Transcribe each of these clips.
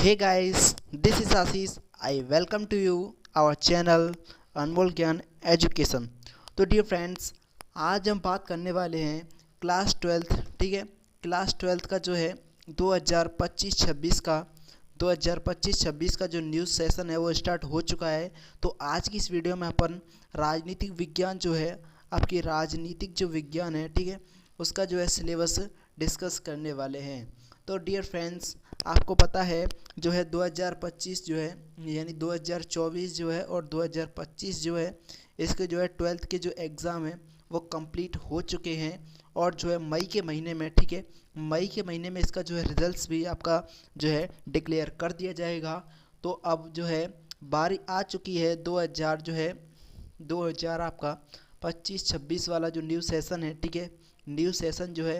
Hey guys, this is Ashish. I welcome to you our channel अनमोल ज्ञान education. तो dear friends, आज हम बात करने वाले हैं क्लास ट्वेल्थ। ठीक है, क्लास ट्वेल्थ का जो है 2025-26 का जो न्यूज़ सेशन है वो स्टार्ट हो चुका है। तो आज की इस वीडियो में अपन राजनीतिक विज्ञान जो है, आपकी राजनीतिक जो विज्ञान है, ठीक है, उसका जो है सिलेबस डिस्कस करने वाले हैं। तो डियर फ्रेंड्स, आपको पता है जो है 2025 जो है यानी 2024 जो है और 2025 जो है, इसके जो है ट्वेल्थ के जो एग्ज़ाम है वो कंप्लीट हो चुके हैं। और जो है मई के महीने में, ठीक है, मई के महीने में इसका जो है रिजल्ट्स भी आपका जो है डिक्लेयर कर दिया जाएगा। तो अब जो है बारी आ चुकी है 2000 आपका 25-26 वाला जो न्यू सेशन है, ठीक है, न्यू सेशन जो है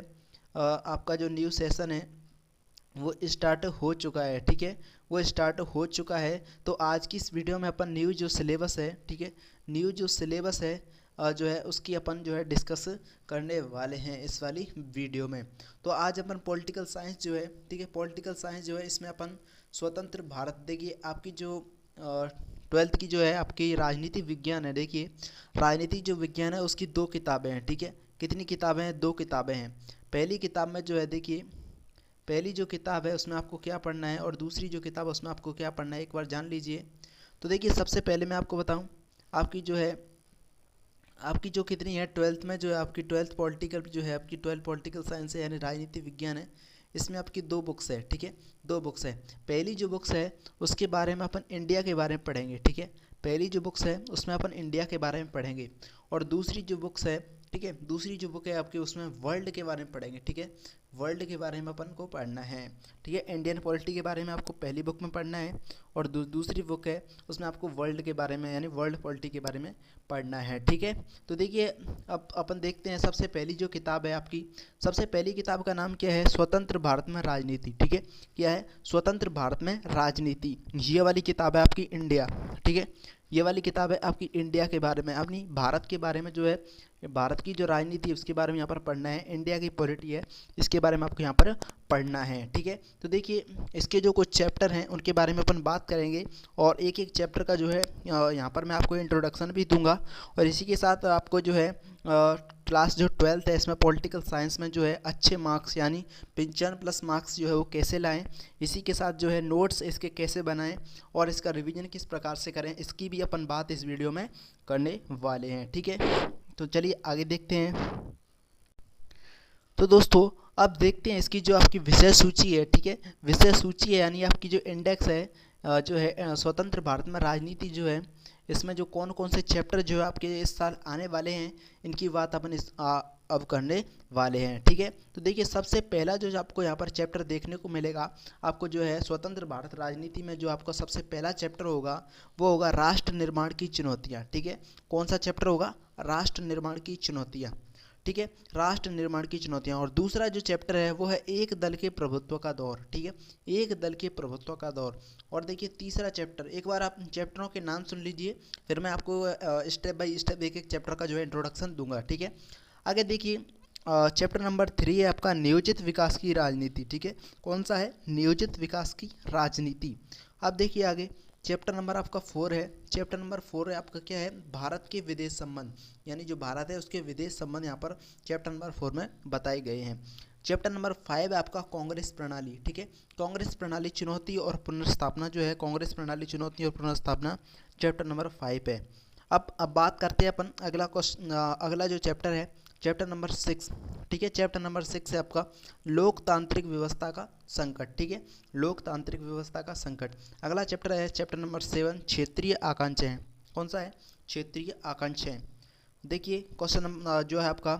आपका जो न्यू सेशन है वो स्टार्ट हो चुका है। ठीक है, वो स्टार्ट हो चुका है। तो आज की इस वीडियो में अपन न्यू जो सिलेबस है, ठीक है, न्यू जो सिलेबस है जो है उसकी अपन जो है डिस्कस करने वाले हैं इस वाली वीडियो में। तो आज अपन पॉलिटिकल साइंस जो है, ठीक है, पॉलिटिकल साइंस जो है इसमें अपन स्वतंत्र भारत, देखिए आपकी जो ट्वेल्थ की जो है आपकी राजनीतिक विज्ञान है, देखिए राजनीतिक जो विज्ञान है उसकी 2 किताबें हैं। ठीक है, कितनी किताबें हैं? 2 किताबें हैं। पहली किताब में जो है, देखिए पहली जो किताब है उसमें आपको क्या पढ़ना है और दूसरी जो किताब है उसमें आपको क्या पढ़ना है, एक बार जान लीजिए। तो देखिए सबसे पहले मैं आपको बताऊं, आपकी जो है आपकी जो कितनी है ट्वेल्थ में जो है आपकी ट्वेल्थ पॉलिटिकल जो है आपकी 12 पॉलिटिकल साइंस है यानी राजनीति विज्ञान है। इसमें आपकी 2 बुक्स है, ठीक है, 2 बुक्स है। पहली जो बुक्स है उसके बारे में अपन इंडिया के बारे में पढ़ेंगे। ठीक है, पहली जो बुक्स है उसमें अपन इंडिया के बारे में पढ़ेंगे। और दूसरी जो बुक्स है, ठीक है, दूसरी जो बुक है आपकी उसमें वर्ल्ड के बारे में पढ़ेंगे। ठीक है, वर्ल्ड के बारे में अपन को पढ़ना है। ठीक है, इंडियन पॉलिटी के बारे में आपको पहली बुक में पढ़ना है और दूसरी बुक है उसमें आपको वर्ल्ड के बारे में यानी वर्ल्ड पॉलिटी के बारे में पढ़ना है। ठीक है, तो देखिए अब अपन देखते हैं सबसे पहली जो किताब है आपकी, सबसे पहली किताब का नाम क्या है? स्वतंत्र भारत में राजनीति। ठीक है, क्या है? स्वतंत्र भारत में राजनीति। ये वाली किताब है आपकी इंडिया। ठीक है, ये वाली किताब है आपकी इंडिया के बारे में, अपनी भारत के बारे में जो है भारत की जो राजनीति है उसके बारे में यहाँ पर पढ़ना है। इंडिया की पॉलिटी है इसके बारे में आपको यहाँ पर पढ़ना है। ठीक है, तो देखिए इसके जो कुछ चैप्टर हैं उनके बारे में अपन बात करेंगे और एक एक चैप्टर का जो है यहाँ पर मैं आपको इंट्रोडक्शन भी दूंगा। और इसी के साथ आपको जो है क्लास जो ट्वेल्थ है इसमें पॉलिटिकल साइंस में जो है अच्छे मार्क्स यानी 55+ मार्क्स जो है वो कैसे लाएं, इसी के साथ जो है नोट्स इसके कैसे बनाएं और इसका रिवीजन किस प्रकार से करें, इसकी भी अपन बात इस वीडियो में करने वाले हैं। ठीक है, तो चलिए आगे देखते हैं। तो दोस्तों अब देखते हैं इसकी जो आपकी विषय सूची है। ठीक है, विषय सूची है यानी आपकी जो इंडेक्स है जो है स्वतंत्र भारत में राजनीति जो है, इसमें जो कौन कौन से चैप्टर जो है आपके इस साल आने वाले हैं इनकी बात अपन अब करने वाले हैं। ठीक है, तो देखिए सबसे पहला जो आपको यहाँ पर चैप्टर देखने को मिलेगा, आपको जो है स्वतंत्र भारत राजनीति में जो आपका सबसे पहला चैप्टर होगा वो होगा राष्ट्र निर्माण की चुनौतियाँ। ठीक है, कौन सा चैप्टर होगा? राष्ट्र निर्माण की चुनौतियाँ। ठीक है, राष्ट्र निर्माण की चुनौतियाँ। और दूसरा जो चैप्टर है वो है एक दल के प्रभुत्व का दौर। ठीक है, एक दल के प्रभुत्व का दौर। और देखिए तीसरा चैप्टर, एक बार आप चैप्टरों के नाम सुन लीजिए फिर मैं आपको स्टेप बाय स्टेप एक एक चैप्टर का जो है इंट्रोडक्शन दूंगा। ठीक है, आगे देखिए चैप्टर नंबर 3 है आपका नियोजित विकास की राजनीति। ठीक है, कौन सा है? नियोजित विकास की राजनीति। अब देखिए आगे चैप्टर नंबर आपका 4 है। चैप्टर नंबर 4 है आपका क्या है? भारत के विदेश संबंध, यानी जो भारत है उसके विदेश संबंध यहाँ पर चैप्टर नंबर 4 में बताए गए हैं। चैप्टर नंबर 5 है आपका कांग्रेस प्रणाली। ठीक है, कांग्रेस प्रणाली चुनौती और पुनर्स्थापना जो है, कांग्रेस प्रणाली चुनौती और पुनर्स्थापना चैप्टर नंबर 5 है। अब बात करते हैं अपन अगला क्वेश्चन, अगला जो चैप्टर है चैप्टर नंबर 6। ठीक है, चैप्टर नंबर 6 है आपका लोकतांत्रिक व्यवस्था का संकट। ठीक है, लोकतांत्रिक व्यवस्था का संकट। अगला चैप्टर है चैप्टर नंबर 7 क्षेत्रीय आकांक्षाएं। कौन सा है? क्षेत्रीय आकांक्षाएं। देखिए क्वेश्चन नंबर जो है आपका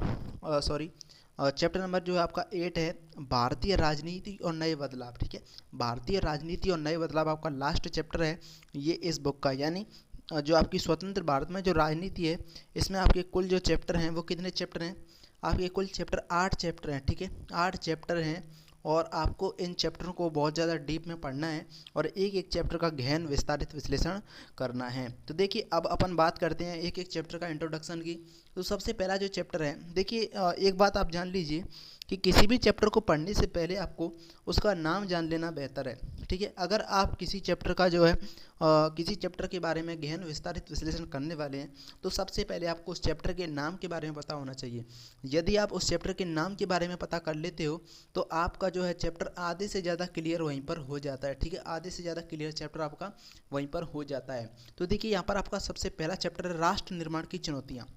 चैप्टर नंबर जो है आपका 8 है भारतीय राजनीति और नए बदलाव। ठीक है, भारतीय राजनीति और नए बदलाव आपका लास्ट चैप्टर है ये इस बुक का, यानी जो आपकी स्वतंत्र भारत में जो राजनीति है इसमें आपके कुल जो चैप्टर हैं वो कितने चैप्टर हैं? आपके कुल चैप्टर 8 चैप्टर हैं। ठीक है, 8 चैप्टर हैं और आपको इन चैप्टरों को बहुत ज़्यादा डीप में पढ़ना है और एक एक चैप्टर का गहन विस्तारित विश्लेषण करना है। तो देखिए अब अपन बात करते हैं एक एक चैप्टर का इंट्रोडक्शन की। तो सबसे पहला जो चैप्टर है, देखिए एक बात आप जान लीजिए कि किसी भी चैप्टर को पढ़ने से पहले आपको उसका नाम जान लेना बेहतर है, ठीक है। अगर आप किसी चैप्टर का जो है किसी चैप्टर के बारे में गहन विस्तारित विश्लेषण करने वाले हैं तो सबसे पहले आपको उस चैप्टर के नाम के बारे में पता होना चाहिए। यदि आप उस चैप्टर के नाम के बारे में पता कर लेते हो तो आपका जो है चैप्टर आधे से ज़्यादा क्लियर वहीं पर हो जाता है, ठीक है। आधे से ज़्यादा क्लियर चैप्टर आपका वहीं पर हो जाता है। तो देखिए यहाँ पर आपका सबसे पहला चैप्टर है राष्ट्र निर्माण की चुनौतियाँ।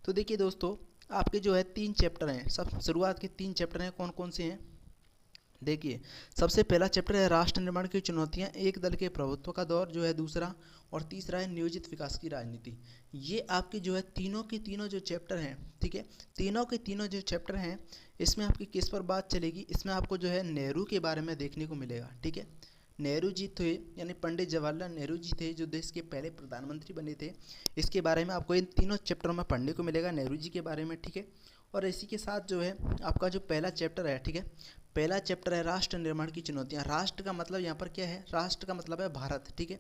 तो देखिए दोस्तों, आपके जो है 3 चैप्टर हैं, सब शुरुआत के 3 चैप्टर हैं, कौन कौन से हैं। देखिए सबसे पहला चैप्टर है राष्ट्र निर्माण की चुनौतियां, एक दल के प्रभुत्व का दौर जो है दूसरा, और तीसरा है नियोजित विकास की राजनीति। ये आपके जो है तीनों के तीनों जो चैप्टर हैं, ठीक है, तीनों के तीनों जो चैप्टर हैं इसमें आपकी किस पर बात चलेगी, इसमें आपको जो है नेहरू के बारे में देखने को मिलेगा, ठीक है। नेहरू जी थे, यानी पंडित जवाहरलाल नेहरू जी थे जो देश के पहले प्रधानमंत्री बने थे। इसके बारे में आपको इन तीनों चैप्टरों में पढ़ने को मिलेगा, नेहरू जी के बारे में, ठीक है। और इसी के साथ जो है आपका जो पहला चैप्टर है, ठीक है, पहला चैप्टर है राष्ट्र निर्माण की चुनौतियां। राष्ट्र का मतलब यहाँ पर क्या है, राष्ट्र का मतलब है भारत, ठीक है,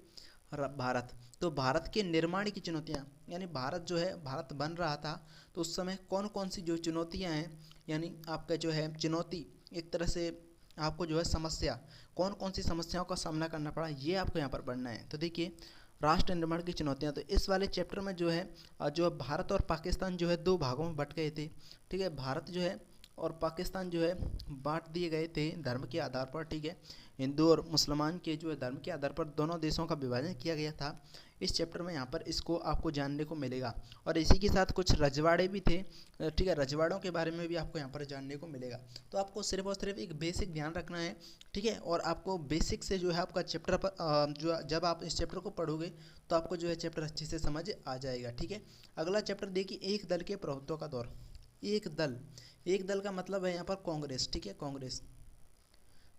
भारत। तो भारत के निर्माण की चुनौतियां, यानी भारत जो है, भारत बन रहा था तो उस समय कौन कौन सी जो चुनौतियां हैं, यानी आपका जो है चुनौती, एक तरह से आपको जो है समस्या, कौन कौन सी समस्याओं का सामना करना पड़ा, ये आपको यहाँ पर पढ़ना है। तो देखिए राष्ट्र निर्माण की चुनौतियाँ, तो इस वाले चैप्टर में जो है भारत और पाकिस्तान जो है 2 भागों में बट गए थे, ठीक है। भारत जो है और पाकिस्तान जो है बांट दिए गए थे धर्म के आधार पर, ठीक है। हिंदू और मुसलमान के जो है धर्म के आधार पर दोनों देशों का विभाजन किया गया था। इस चैप्टर में यहाँ पर इसको आपको जानने को मिलेगा। और इसी के साथ कुछ रजवाड़े भी थे, ठीक है, रजवाड़ों के बारे में भी आपको यहाँ पर जानने को मिलेगा। तो आपको सिर्फ और सिर्फ एक बेसिक ध्यान रखना है, ठीक है। और आपको बेसिक से जो है आपका चैप्टर पर जो जब आप इस चैप्टर को पढ़ोगे तो आपको जो है चैप्टर अच्छे से समझ आ जाएगा, ठीक है। अगला चैप्टर देखिए एक दल के प्रभुत्व का दौर। एक दल, एक दल का मतलब है यहाँ पर कांग्रेस, ठीक है, कांग्रेस,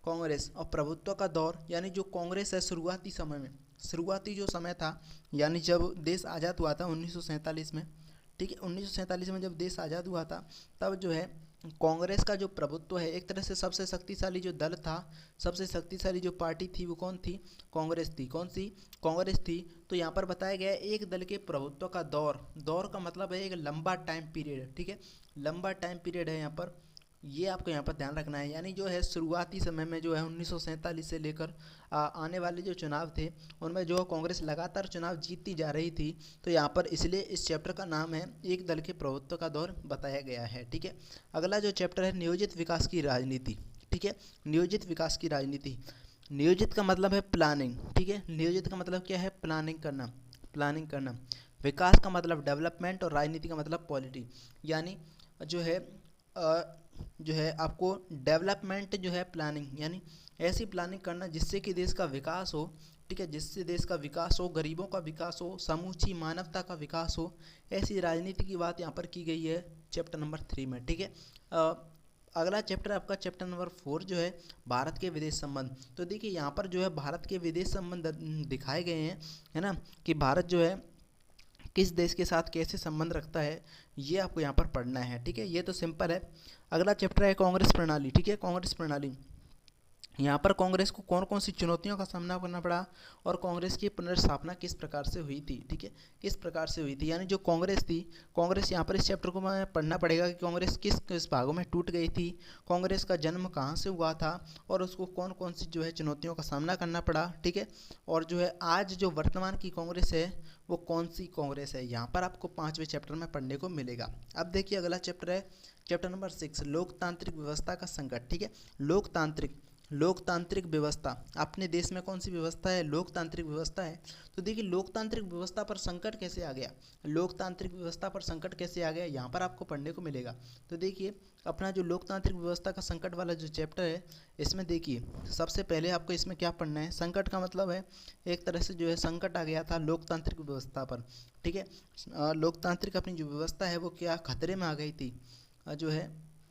कांग्रेस और प्रभुत्व का दौर, यानी जो कांग्रेस है शुरुआती समय में, शुरुआती जो समय था, यानी जब देश आज़ाद हुआ था 1947 में, ठीक है, 1947 में जब देश आज़ाद हुआ था तब जो है कांग्रेस का जो प्रभुत्व है, एक तरह से सबसे शक्तिशाली जो दल था, सबसे शक्तिशाली जो पार्टी थी वो कौन थी, कांग्रेस थी। कौन सी, कांग्रेस थी। तो यहाँ पर बताया गया है एक दल के प्रभुत्व का दौर, दौर का मतलब है एक लंबा टाइम पीरियड, ठीक है, लंबा टाइम पीरियड है यहाँ पर, ये आपको यहाँ पर ध्यान रखना है। यानी जो है शुरुआती समय में जो है 1947 से लेकर आने वाले जो चुनाव थे उनमें जो कांग्रेस लगातार चुनाव जीतती जा रही थी। तो यहाँ पर इसलिए इस चैप्टर का नाम है एक दल के प्रभुत्व का दौर बताया गया है, ठीक है। अगला जो चैप्टर है नियोजित विकास की राजनीति, ठीक है, नियोजित विकास की राजनीति। नियोजित का मतलब है प्लानिंग, ठीक है, नियोजित का मतलब क्या है, प्लानिंग करना, प्लानिंग करना। विकास का मतलब डेवलपमेंट और राजनीति का मतलब पॉलिटी, यानी जो है जो है आपको डेवलपमेंट जो है प्लानिंग, यानी ऐसी प्लानिंग करना जिससे कि देश का विकास हो, ठीक है, जिससे देश का विकास हो, गरीबों का विकास हो, समूची मानवता का विकास हो, ऐसी राजनीति की बात यहाँ पर की गई है चैप्टर नंबर 3 में, ठीक है। अगला चैप्टर आपका चैप्टर नंबर 4 जो है भारत के विदेश संबंध। तो देखिए यहाँ पर जो है भारत के विदेश संबंध दिखाए गए हैं, है ना, कि भारत जो है किस देश के साथ कैसे संबंध रखता है, ये आपको यहाँ पर पढ़ना है, ठीक है, ये तो सिंपल है। अगला चैप्टर है कांग्रेस प्रणाली, ठीक है, कांग्रेस प्रणाली। यहाँ पर कांग्रेस को कौन कौन सी चुनौतियों का सामना करना पड़ा और कांग्रेस की पुनर्स्थापना किस प्रकार से हुई थी, ठीक है, किस प्रकार से हुई थी। यानी जो कांग्रेस थी, कांग्रेस यहाँ पर इस चैप्टर को मैं पढ़ना पड़ेगा कि कांग्रेस किस किस भागों में टूट गई थी, कांग्रेस का जन्म कहाँ से हुआ था और उसको कौन कौन सी जो है चुनौतियों का सामना करना पड़ा, ठीक है। और जो है आज जो वर्तमान की कांग्रेस है वो कौन सी कांग्रेस है, यहाँ पर आपको 5वें चैप्टर में पढ़ने को मिलेगा। अब देखिए अगला चैप्टर है चैप्टर नंबर 6 लोकतांत्रिक व्यवस्था का संकट, ठीक है। लोकतांत्रिक व्यवस्था, अपने देश में कौन सी व्यवस्था है, लोकतांत्रिक व्यवस्था है। तो देखिए लोकतांत्रिक व्यवस्था पर संकट कैसे आ गया, लोकतांत्रिक व्यवस्था पर संकट कैसे आ गया, यहाँ पर आपको पढ़ने को मिलेगा। तो देखिए अपना जो लोकतांत्रिक व्यवस्था का संकट वाला जो चैप्टर है इसमें देखिए सबसे पहले आपको इसमें क्या पढ़ना है, संकट का मतलब है एक तरह से जो है संकट आ गया था लोकतांत्रिक व्यवस्था पर, ठीक है। लोकतांत्रिक अपनी जो व्यवस्था है वो क्या खतरे में आ गई थी, जो है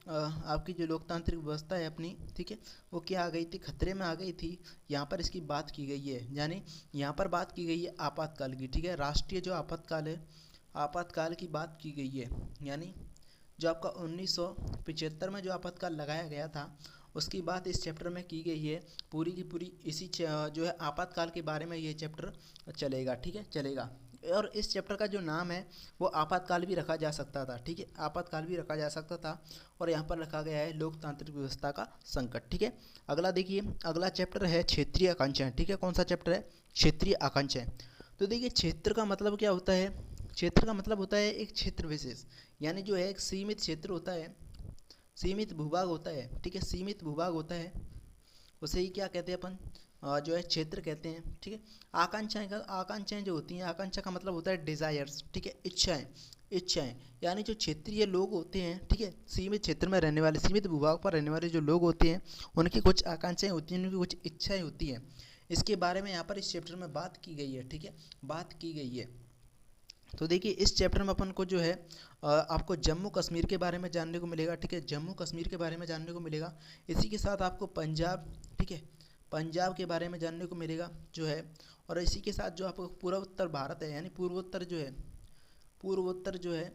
आपकी जो लोकतांत्रिक व्यवस्था है अपनी, ठीक है, वो क्या आ गई थी, खतरे में आ गई थी। यहाँ पर इसकी बात की गई है, यानी यहाँ पर बात की गई है आपातकाल की, ठीक है, राष्ट्रीय जो आपातकाल है, आपातकाल की बात की गई है। यानी जो आपका 1975 में जो आपातकाल लगाया गया था उसकी बात इस चैप्टर में की गई है, पूरी की पूरी इसी जो है आपातकाल के बारे में ये चैप्टर चलेगा, ठीक है, चलेगा। और इस चैप्टर का जो नाम है वो आपातकाल भी रखा जा सकता था, ठीक है, आपातकाल भी रखा जा सकता था। और यहाँ पर रखा गया है लोकतांत्रिक व्यवस्था का संकट, ठीक है। अगला देखिए, अगला चैप्टर है क्षेत्रीय आकांक्षाएं, ठीक है। कौन सा चैप्टर है? क्षेत्रीय आकांक्षाएं। तो देखिए क्षेत्र का मतलब क्या होता है? क्षेत्र का मतलब होता है एक क्षेत्र विशेष, यानी जो है एक सीमित क्षेत्र होता है, सीमित भूभाग होता है, ठीक है, सीमित भूभाग होता है, उसे ही क्या कहते हैं अपन? जो है क्षेत्र कहते हैं, ठीक है। आकांक्षाएं जो होती हैं, आकांक्षा का मतलब होता है डिज़ायर्स, ठीक है, इच्छाएं, इच्छाएं, यानी जो क्षेत्रीय लोग होते हैं, ठीक है, सीमित क्षेत्र में रहने वाले, सीमित भूभाग पर रहने वाले जो लोग होते हैं, उनकी कुछ आकांक्षाएं होती हैं, उनकी कुछ इच्छाएं होती हैं। इसके बारे में यहाँ पर इस चैप्टर में बात की गई है, ठीक है, बात की गई है। तो देखिए इस चैप्टर में अपन को जो है आपको जम्मू कश्मीर के बारे में जानने को मिलेगा, ठीक है, जम्मू कश्मीर के बारे में जानने को मिलेगा। इसी के साथ आपको पंजाब, ठीक है, पंजाब के बारे में जानने को मिलेगा जो है। और इसी के साथ जो आपको पूर्वोत्तर भारत है, यानी पूर्वोत्तर जो है, पूर्वोत्तर जो है,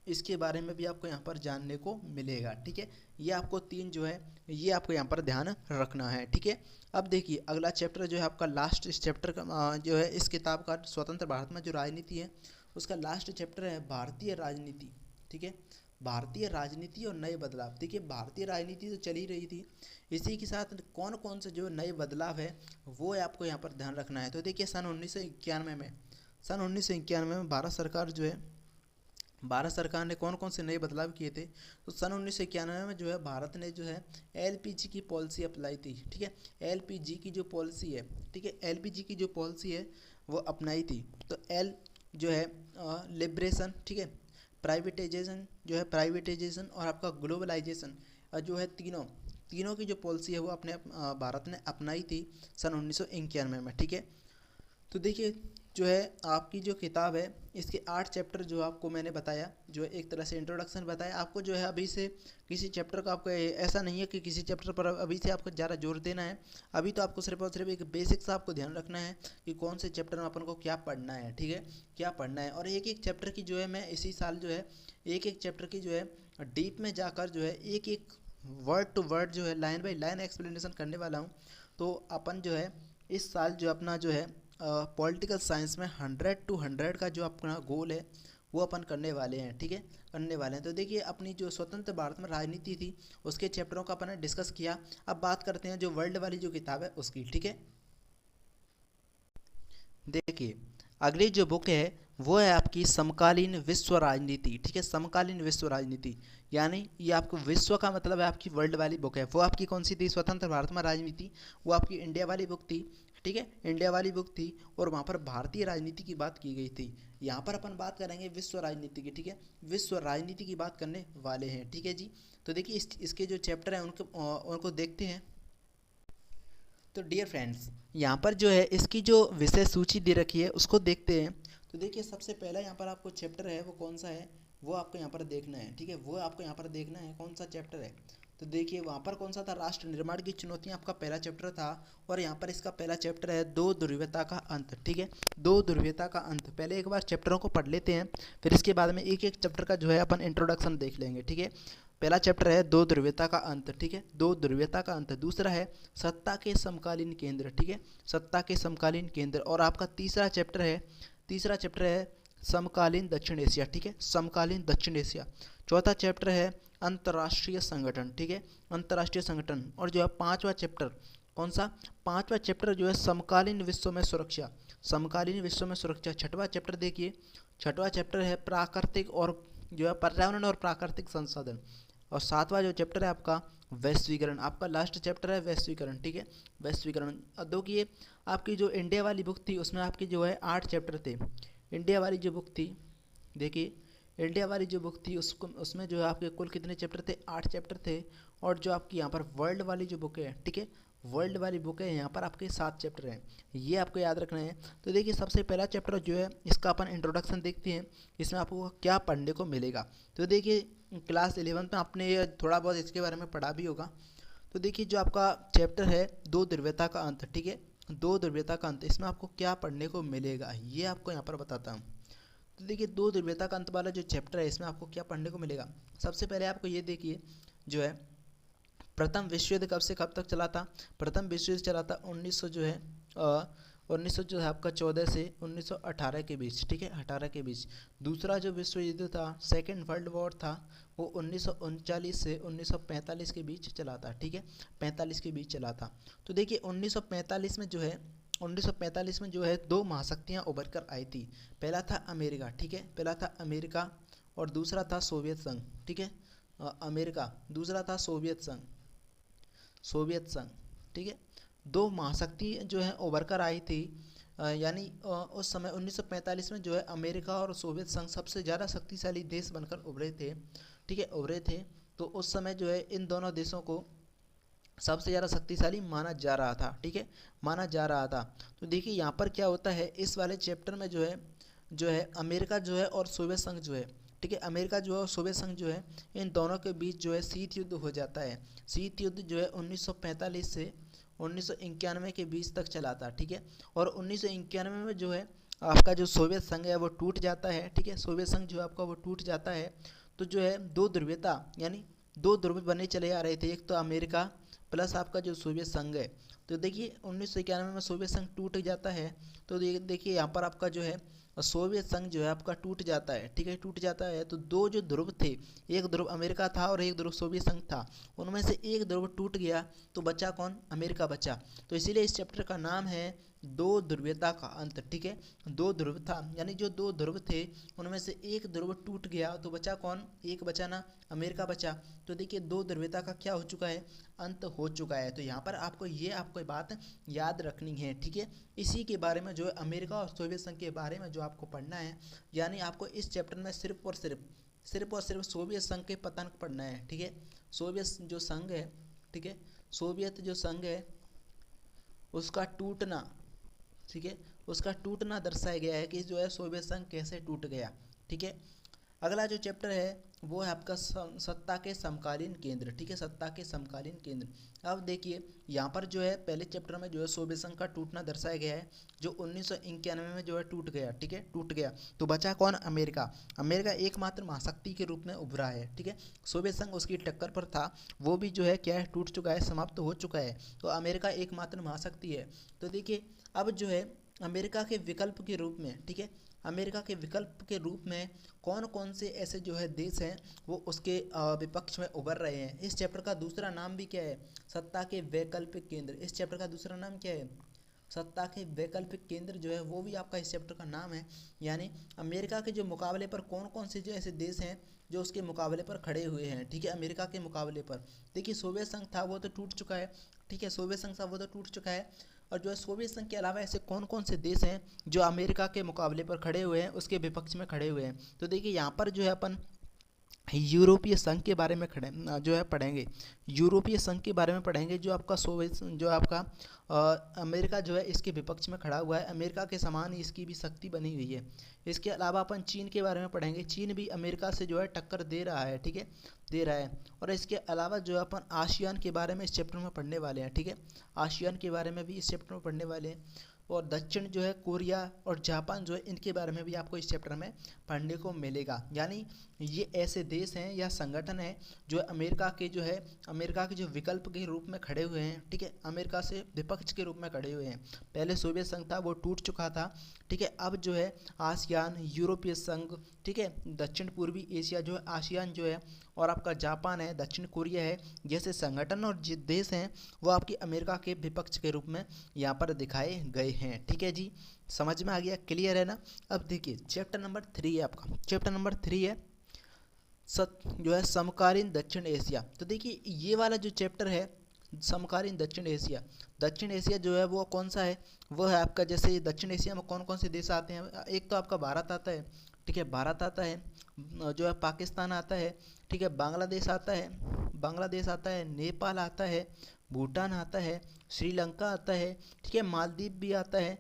इसके बारे में भी आपको यहाँ पर जानने को मिलेगा, ठीक है। ये आपको तीन जो है, ये आपको यहाँ पर ध्यान रखना है, ठीक है। अब देखिए अगला चैप्टर जो है आपका लास्ट, इस चैप्टर का जो है इस किताब का स्वतंत्र भारत में जो राजनीति है उसका लास्ट चैप्टर है भारतीय राजनीति, ठीक है, भारतीय राजनीति और नए बदलाव। देखिए भारतीय राजनीति तो चल ही रही थी, इसी के साथ कौन कौन से जो नए बदलाव है वो आपको यहाँ पर ध्यान रखना है। तो देखिए सन 1991 में, सन 1991 में भारत सरकार जो है, भारत सरकार ने कौन कौन से नए बदलाव किए थे? तो सन 1991 में जो है भारत ने जो है एलपीजी की पॉलिसी अप्लाई थी, ठीक है, एलपीजी की जो पॉलिसी है, ठीक है, एलपीजी की जो पॉलिसी है वो अपनाई थी। तो एल जो है लिबरेशन, ठीक है, प्राइवेटाइजेशन जो है, प्राइवेटाइजेशन और आपका ग्लोबलाइजेशन जो है, तीनों तीनों की जो पॉलिसी है वो अपने भारत ने अपनाई थी सन 1991 में, ठीक है। तो देखिए जो है आपकी जो किताब है इसके 8 चैप्टर जो आपको मैंने बताया, जो है एक तरह से इंट्रोडक्शन बताया आपको, जो है अभी से किसी चैप्टर का आपको ऐसा नहीं है कि किसी चैप्टर पर अभी से आपको ज़्यादा जोर देना है। अभी तो आपको सिर्फ और सिर्फ एक बेसिक सा आपको ध्यान रखना है कि कौन से चैप्टर में अपन को क्या पढ़ना है, ठीक है, क्या पढ़ना है। और एक एक चैप्टर की जो है मैं इसी साल जो है एक एक चैप्टर की जो है डीप में जाकर जो है एक एक वर्ड टू वर्ड जो है लाइन बाई लाइन एक्सप्लेनेशन करने वाला हूँ। तो अपन जो है इस साल जो अपना जो है पॉलिटिकल साइंस में 100 to 100 का जो अपना गोल है वो अपन करने वाले हैं, ठीक है, करने वाले हैं। तो देखिए अपनी जो स्वतंत्र भारत में राजनीति थी उसके चैप्टरों का अपन ने डिस्कस किया। अब बात करते हैं जो वर्ल्ड वाली जो किताब है उसकी, ठीक है। देखिए अगली जो बुक है वो है आपकी समकालीन विश्व राजनीति, ठीक है, समकालीन विश्व राजनीति, यानी ये आपको विश्व का मतलब है आपकी वर्ल्ड वाली बुक है। वो आपकी कौन सी थी? स्वतंत्र भारत में राजनीति, वो आपकी इंडिया वाली बुक थी, ठीक है, इंडिया वाली बुक थी। और वहाँ पर भारतीय राजनीति की बात की गई थी। यहाँ पर अपन बात करेंगे विश्व राजनीति की, ठीक है, विश्व राजनीति की बात करने वाले हैं, ठीक है जी। तो देखिए इसके जो चैप्टर हैं उनको देखते हैं। तो डियर फ्रेंड्स यहाँ पर जो है इसकी जो विषय सूची दे रखी है उसको देखते हैं। तो देखिए सबसे पहला यहाँ पर आपको चैप्टर है वो कौन सा है वो आपको यहाँ पर देखना है, ठीक है, वो आपको यहाँ पर देखना है कौन सा चैप्टर है। तो देखिए वहाँ पर कौन सा था? राष्ट्र निर्माण की चुनौतियाँ आपका पहला चैप्टर था। और यहाँ पर इसका पहला चैप्टर है दो ध्रुवीयता का अंत, ठीक है, दो ध्रुवीयता का अंत। पहले एक बार चैप्टरों को पढ़ लेते हैं, फिर इसके बाद में एक एक चैप्टर का जो है अपन इंट्रोडक्शन देख लेंगे, ठीक है। पहला चैप्टर है दो ध्रुवीयता का अंत, ठीक है, दो ध्रुवीयता का अंत। दूसरा है सत्ता के समकालीन केंद्र, ठीक है, सत्ता के समकालीन केंद्र। और आपका तीसरा चैप्टर है समकालीन दक्षिण एशिया, ठीक है, समकालीन दक्षिण एशिया। चौथा चैप्टर है अंतर्राष्ट्रीय संगठन, ठीक है, अंतर्राष्ट्रीय संगठन। और जो है पांचवा चैप्टर कौन सा? पांचवा चैप्टर जो है समकालीन विश्व में सुरक्षा, समकालीन विश्व में सुरक्षा। छठवां चैप्टर देखिए, छठवां चैप्टर है प्राकृतिक और जो है पर्यावरण और प्राकृतिक संसाधन। और सातवां जो चैप्टर है आपका वैश्वीकरण, आपका लास्ट चैप्टर है वैश्वीकरण, ठीक है, वैश्वीकरण। अब देखिए आपकी जो इंडिया वाली बुक थी उसमें आपकी जो है 8 चैप्टर थे। इंडिया वाली जो बुक थी, देखिए इंडिया वाली जो बुक थी उसमें जो है आपके कुल कितने चैप्टर थे? 8 चैप्टर थे। और जो आपकी यहाँ पर वर्ल्ड वाली जो बुक है, ठीक है, वर्ल्ड वाली बुक है, यहाँ पर आपके 7 चैप्टर हैं, ये आपको याद रखना है। तो देखिए सबसे पहला चैप्टर जो है इसका अपन इंट्रोडक्शन देखते हैं, इसमें आपको क्या पढ़ने को मिलेगा। तो देखिए क्लास 11 में आपने ये थोड़ा बहुत इसके बारे में पढ़ा भी होगा। तो देखिए जो आपका चैप्टर है दो ध्रुवीयता का अंत, ठीक है, दो ध्रुवीयता का अंत, इसमें आपको क्या पढ़ने को मिलेगा ये आपको यहाँ पर बताता हूँ। तो देखिए दो ध्रुवीयता का अंत वाला जो चैप्टर है इसमें आपको क्या पढ़ने को मिलेगा। सबसे पहले आपको ये देखिए जो है प्रथम विश्व युद्ध कब से कब तक चला था? प्रथम विश्व युद्ध चला था 1900 जो है 1900 जो है आपका 14 से 1918 के बीच, ठीक है, 18 के बीच। दूसरा जो विश्व युद्ध था, सेकेंड वर्ल्ड वॉर था, वो 1939 से 1945 के बीच चला था, ठीक है, 45 के बीच चला था। तो देखिए 1945 में जो है 1945 में जो है दो महाशक्तियाँ उभर कर आई थी। पहला था अमेरिका, ठीक है, पहला था अमेरिका और दूसरा था सोवियत संघ, ठीक है, अमेरिका, दूसरा था सोवियत संघ, सोवियत संघ, ठीक है। दो महाशक्ति जो है उभर कर आई थी, यानी उस समय 1945 में जो है अमेरिका और सोवियत संघ सबसे ज़्यादा शक्तिशाली देश बनकर उभरे थे, ठीक है, उभरे थे। तो उस समय जो है इन दोनों देशों को सबसे ज़्यादा शक्तिशाली माना जा रहा था, ठीक है, माना जा रहा था। तो देखिए यहाँ पर क्या होता है, इस वाले चैप्टर में जो है अमेरिका जो है और सोवियत संघ जो है, ठीक है, अमेरिका जो है और सोवियत संघ जो है, इन दोनों के बीच जो है शीत युद्ध हो जाता है। शीत युद्ध जो है 1945 से 1991 के बीच तक चला था, ठीक है। और 1991 में जो है आपका जो सोवियत संघ है वो टूट जाता है, ठीक है, सोवियत संघ जो है आपका वो टूट जाता है। तो जो है दो ध्रुवीयता, यानी दो ध्रुव बने चले आ रहे थे, एक तो अमेरिका प्लस आपका जो सोवियत संघ है। तो देखिए 1991 में सोवियत संघ टूट जाता है। तो देखिए यहाँ पर आपका जो है सोवियत संघ जो है आपका टूट जाता है, ठीक है, टूट जाता है। तो दो जो ध्रुव थे, एक ध्रुव अमेरिका था और एक ध्रुव सोवियत संघ था, उनमें से एक ध्रुव टूट गया तो बचा कौन, अमेरिका बचा। तो इसीलिए इस चैप्टर का नाम है दो ध्रुवीयता का अंत, ठीक है, दो ध्रुव था, यानी जो दो ध्रुव थे उनमें से एक ध्रुव टूट गया तो बचा कौन, एक बचा ना, अमेरिका बचा। तो देखिए दो ध्रुवीयता का क्या हो चुका है, अंत हो चुका है। तो यहाँ पर आपको बात याद रखनी है, ठीक है। इसी के बारे में जो है अमेरिका और सोवियत संघ के बारे में जो आपको पढ़ना है, यानी आपको इस चैप्टर में सिर्फ और सिर्फ सोवियत संघ के पतन पढ़ना है, ठीक है। सोवियत जो संघ है, ठीक है, सोवियत जो संघ है उसका टूटना, ठीक है, उसका टूटना दर्शाया गया है कि जो है सोवियत संघ कैसे टूट गया, ठीक है। अगला जो चैप्टर है वो है आपका सत्ता के समकालीन केंद्र, ठीक है, सत्ता के समकालीन केंद्र। अब देखिए यहाँ पर जो है पहले चैप्टर में जो है सोवियत संघ का टूटना दर्शाया गया है, जो 1991 में जो है टूट गया, ठीक है, टूट गया। तो बचा कौन, अमेरिका। अमेरिका एकमात्र महाशक्ति के रूप में उभरा है, ठीक है। सोवियत संघ उसकी टक्कर पर था, वो भी जो है क्या है, टूट चुका है, समाप्त हो चुका है। तो अमेरिका एकमात्र महाशक्ति है। तो देखिए अब जो है अमेरिका के विकल्प के रूप में, ठीक है, अमेरिका के विकल्प के रूप में कौन कौन से ऐसे जो है देश हैं वो उसके विपक्ष में उभर रहे हैं। इस चैप्टर का दूसरा नाम भी क्या है, सत्ता के वैकल्पिक केंद्र। इस चैप्टर का दूसरा नाम क्या है, सत्ता के वैकल्पिक केंद्र जो है वो भी आपका इस चैप्टर का नाम है। यानी अमेरिका के जो मुकाबले पर कौन कौन से जो ऐसे देश हैं जो उसके मुकाबले पर खड़े हुए हैं, ठीक है, अमेरिका के मुकाबले पर। देखिए सोवियत संघ था वो तो टूट चुका है, ठीक है, सोवियत संघ था वो तो टूट चुका है। और जो है सोवियत संघ के अलावा ऐसे कौन कौन से देश हैं जो अमेरिका के मुकाबले पर खड़े हुए हैं, उसके विपक्ष में खड़े हुए हैं। तो देखिए यहाँ पर जो है अपन यूरोपीय संघ के बारे में जो है पढ़ेंगे, यूरोपीय संघ के बारे में पढ़ेंगे, जो आपका सोवियत जो आपका अमेरिका जो है इसके विपक्ष में खड़ा हुआ है, अमेरिका के समान ही इसकी भी शक्ति बनी हुई है। इसके अलावा अपन चीन के बारे में पढ़ेंगे, चीन भी अमेरिका से जो है टक्कर दे रहा है, ठीक है, दे रहा है। और इसके अलावा जो है अपन आसियान के बारे में इस चैप्टर में पढ़ने वाले हैं, ठीक है, आसियान के बारे में भी इस चैप्टर में पढ़ने वाले हैं। और दक्षिण जो है कोरिया और जापान जो है इनके बारे में भी आपको इस चैप्टर में पढ़ने को मिलेगा। यानी ये ऐसे देश हैं या संगठन हैं जो अमेरिका के जो है अमेरिका के जो विकल्प के रूप में खड़े हुए हैं, ठीक है, अमेरिका से विपक्ष के रूप में खड़े हुए हैं। पहले सोवियत संघ था वो टूट चुका था, ठीक है, अब जो है आसियान, यूरोपीय संघ, ठीक है, दक्षिण पूर्वी एशिया जो है आसियान जो है, और आपका जापान है, दक्षिण कोरिया है, जैसे संगठन और देश हैं वो आपकी अमेरिका के विपक्ष के रूप में यहाँ पर दिखाए गए हैं, ठीक है जी। समझ में आ गया, क्लियर है ना। अब देखिए चैप्टर नंबर 3 है आपका, चैप्टर नंबर 3 है जो है समकालीन दक्षिण एशिया। तो देखिए ये वाला जो चैप्टर है समकालीन दक्षिण एशिया, दक्षिण एशिया जो है वो कौन सा है, वो है आपका, जैसे दक्षिण एशिया में कौन कौन से देश आते हैं, एक तो आपका भारत आता है, ठीक है, भारत आता है, जो है पाकिस्तान आता है, ठीक है, बांग्लादेश आता है, नेपाल आता है, भूटान आता है, श्रीलंका आता है, ठीक है, मालदीव भी आता है।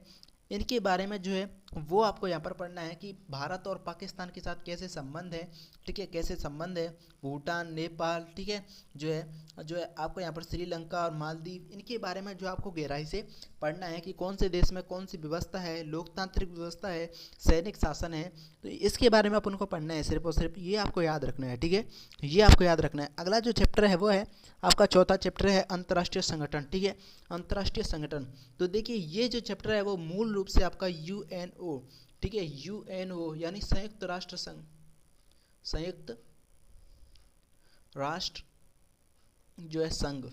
इनके बारे में जो है वो आपको यहाँ पर पढ़ना है कि भारत और पाकिस्तान के साथ कैसे संबंध है, ठीक है, कैसे संबंध है, भूटान, नेपाल, ठीक है, जो है आपको यहाँ पर श्रीलंका और मालदीव, इनके बारे में जो आपको गहराई से पढ़ना है कि कौन से देश में कौन सी व्यवस्था है, लोकतांत्रिक व्यवस्था है, सैनिक शासन है, तो इसके बारे में अपन को पढ़ना है सिर्फ और सिर्फ, ये आपको याद रखना है, ठीक है, ये आपको याद रखना है। अगला जो चैप्टर है वो है आपका चौथा चैप्टर है अंतर्राष्ट्रीय संगठन, ठीक है, अंतर्राष्ट्रीय संगठन। तो देखिए ये जो चैप्टर है वो मूल रूप से आपका यूएनओ, ठीक है, यूएनओ यानी संयुक्त राष्ट्र संघ, संयुक्त राष्ट्र जो है संघ,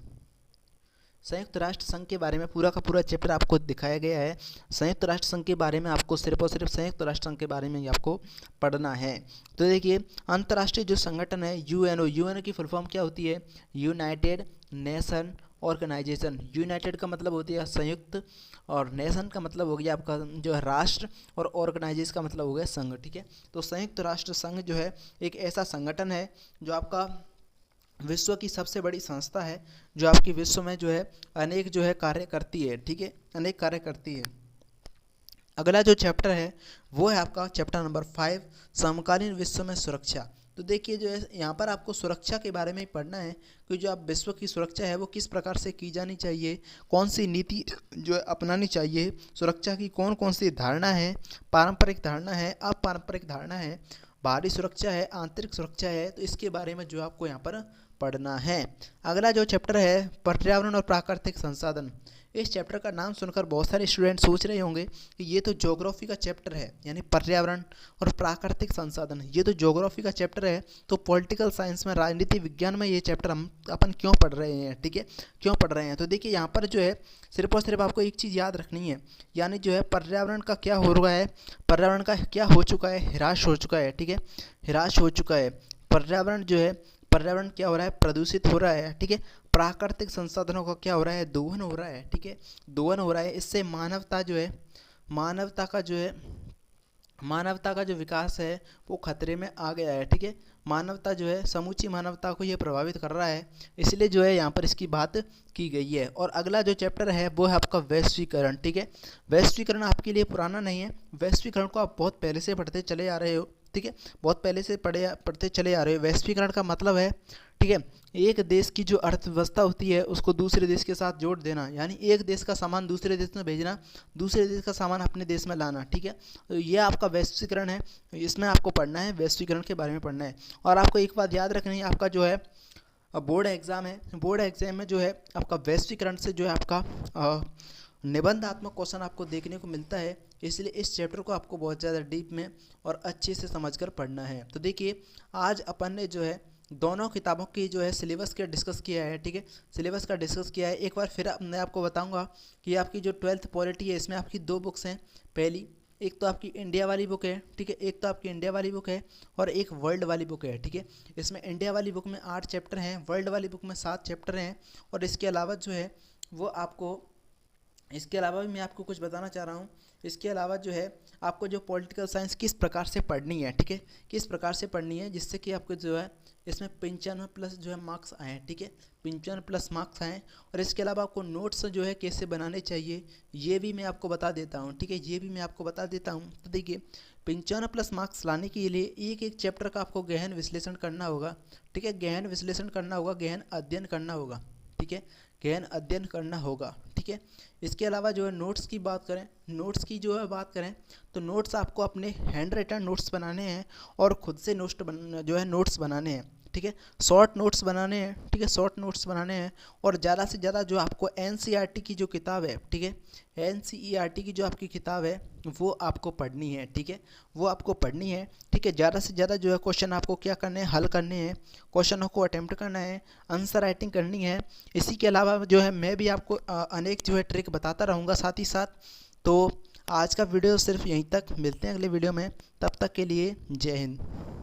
संयुक्त राष्ट्र संघ के बारे में पूरा का पूरा चैप्टर आपको दिखाया गया है। संयुक्त राष्ट्र संघ के बारे में आपको सिर्फ और सिर्फ संयुक्त राष्ट्र संघ के बारे में ही आपको पढ़ना है। तो देखिए अंतर्राष्ट्रीय जो संगठन है यूएनओ, यूएनओ की फुल फॉर्म क्या होती है, यूनाइटेड नेशन ऑर्गेनाइजेशन। यूनाइटेड का मतलब होती है संयुक्त, और नेशन का मतलब हो गया आपका जो है राष्ट्र, और ऑर्गेनाइजेशन का मतलब हो गया संघ, ठीक है। तो संयुक्त राष्ट्र संघ जो है एक ऐसा संगठन है जो आपका विश्व की सबसे बड़ी संस्था है, जो आपकी विश्व में जो है अनेक जो है कार्य करती है, ठीक है, अनेक कार्य करती है। अगला जो चैप्टर है वो है आपका चैप्टर नंबर 5, समकालीन विश्व में सुरक्षा। तो देखिए जो है यहाँ पर आपको सुरक्षा के बारे में ही पढ़ना है कि जो आप विश्व की सुरक्षा है वो किस प्रकार से की जानी चाहिए, कौन सी नीति जो है अपनानी चाहिए, सुरक्षा की कौन कौन सी धारणा है, पारंपरिक धारणा है, अपारंपरिक धारणा है, बाहरी सुरक्षा है, आंतरिक सुरक्षा है, तो इसके बारे में जो आपको यहाँ पर पढ़ना है। अगला जो चैप्टर है पर्यावरण और प्राकृतिक संसाधन। इस चैप्टर का नाम सुनकर बहुत सारे स्टूडेंट सोच रहे होंगे कि ये तो ज्योग्राफी का चैप्टर है, यानी पर्यावरण और प्राकृतिक संसाधन, ये तो ज्योग्राफी का चैप्टर है, तो पॉलिटिकल साइंस में, राजनीति विज्ञान में ये चैप्टर हम अपन क्यों पढ़ रहे हैं, ठीक है, क्यों पढ़ रहे हैं। तो देखिए यहाँ पर जो है सिर्फ और सिर्फ आपको एक चीज़ याद रखनी है, यानी जो है पर्यावरण का क्या हो रहा है, पर्यावरण का क्या हो चुका है, ह्रास हो चुका है, ठीक है, ह्रास हो चुका है। पर्यावरण जो है, पर्यावरण क्या हो रहा है, प्रदूषित हो रहा है, ठीक है। प्राकृतिक संसाधनों का क्या हो रहा है, दोहन हो रहा है, ठीक है, दोहन हो रहा है। इससे मानवता जो है, मानवता का जो विकास है वो खतरे में आ गया है, ठीक है। मानवता जो है, समूची मानवता को ये प्रभावित कर रहा है, इसलिए जो है यहाँ पर इसकी बात की गई है। और अगला जो चैप्टर है वो है आपका वैश्वीकरण, ठीक है। वैश्वीकरण आपके लिए पुराना नहीं है, वैश्वीकरण को आप बहुत पहले से पढ़ते चले आ रहे हो, ठीक है, बहुत पहले से पढ़ते चले आ रहे हो। वैश्वीकरण का मतलब है, ठीक है, एक देश की जो अर्थव्यवस्था होती है उसको दूसरे देश के साथ जोड़ देना, यानी एक देश का सामान दूसरे देश में भेजना, दूसरे देश का सामान अपने देश में लाना, ठीक है। तो ये आपका वैश्वीकरण है, इसमें आपको पढ़ना है, वैश्वीकरण के बारे में पढ़ना है। और आपको एक बात याद रखनी है, आपका जो है बोर्ड एग्ज़ाम है, बोर्ड एग्जाम में जो है आपका वैश्वीकरण से जो है आपका निबंधात्मक क्वेश्चन आपको देखने को मिलता है, इसलिए इस चैप्टर को आपको बहुत ज़्यादा डीप में और अच्छे से समझकर पढ़ना है। तो देखिए आज अपन ने जो है दोनों किताबों की जो है सिलेबस का डिस्कस किया है, ठीक है, सिलेबस का डिस्कस किया है। एक बार फिर मैं आपको बताऊंगा कि आपकी जो 12th पॉलिटी है इसमें आपकी 2 बुक्स हैं। पहली एक तो आपकी इंडिया वाली बुक है, ठीक है, एक तो आपकी इंडिया वाली बुक है और एक वर्ल्ड वाली बुक है, ठीक है। इसमें इंडिया वाली बुक में 8 चैप्टर हैं, वर्ल्ड वाली बुक में 7 चैप्टर हैं। और इसके अलावा जो है वो आपको, इसके अलावा भी मैं आपको कुछ बताना चाह रहा हूँ। इसके अलावा जो है आपको जो पॉलिटिकल साइंस किस प्रकार से पढ़नी है, ठीक है, किस प्रकार से पढ़नी है जिससे कि आपको जो है इसमें 95+ जो है मार्क्स आए, ठीक है, 95+ मार्क्स आए। और इसके अलावा आपको नोट्स जो है कैसे बनाने चाहिए ये भी मैं आपको बता देता हूँ, ठीक है, ये भी मैं आपको बता देता हूँ। तो देखिए 95+ मार्क्स लाने के लिए एक एक चैप्टर का आपको गहन विश्लेषण करना होगा, ठीक है, गहन विश्लेषण करना होगा, गहन अध्ययन करना होगा, ठीक है, गहन अध्ययन करना होगा, ठीक है। इसके अलावा जो है नोट्स की बात करें, नोट्स की जो है बात करें तो नोट्स आपको अपने हैंड राइटन नोट्स बनाने हैं और खुद से जो है नोट्स बनाने हैं, ठीक है, शॉर्ट नोट्स बनाने हैं, ठीक है, शॉर्ट नोट्स बनाने हैं। और ज़्यादा से ज़्यादा जो आपको एनसीईआरटी की जो किताब है, ठीक है, एनसीईआरटी की जो आपकी किताब है वो आपको पढ़नी है, ठीक है, वो आपको पढ़नी है, ठीक है। ज़्यादा से ज़्यादा जो है क्वेश्चन आपको क्या करने हैं, हल करने हैं, क्वेश्चनों को अटेम्प्ट करना है, आंसर राइटिंग करनी है। इसी के अलावा जो है मैं भी आपको अनेक जो है ट्रिक बताता रहूँगा साथ ही साथ। तो आज का वीडियो सिर्फ यहीं तक, मिलते हैं अगले वीडियो में, तब तक के लिए जय हिंद।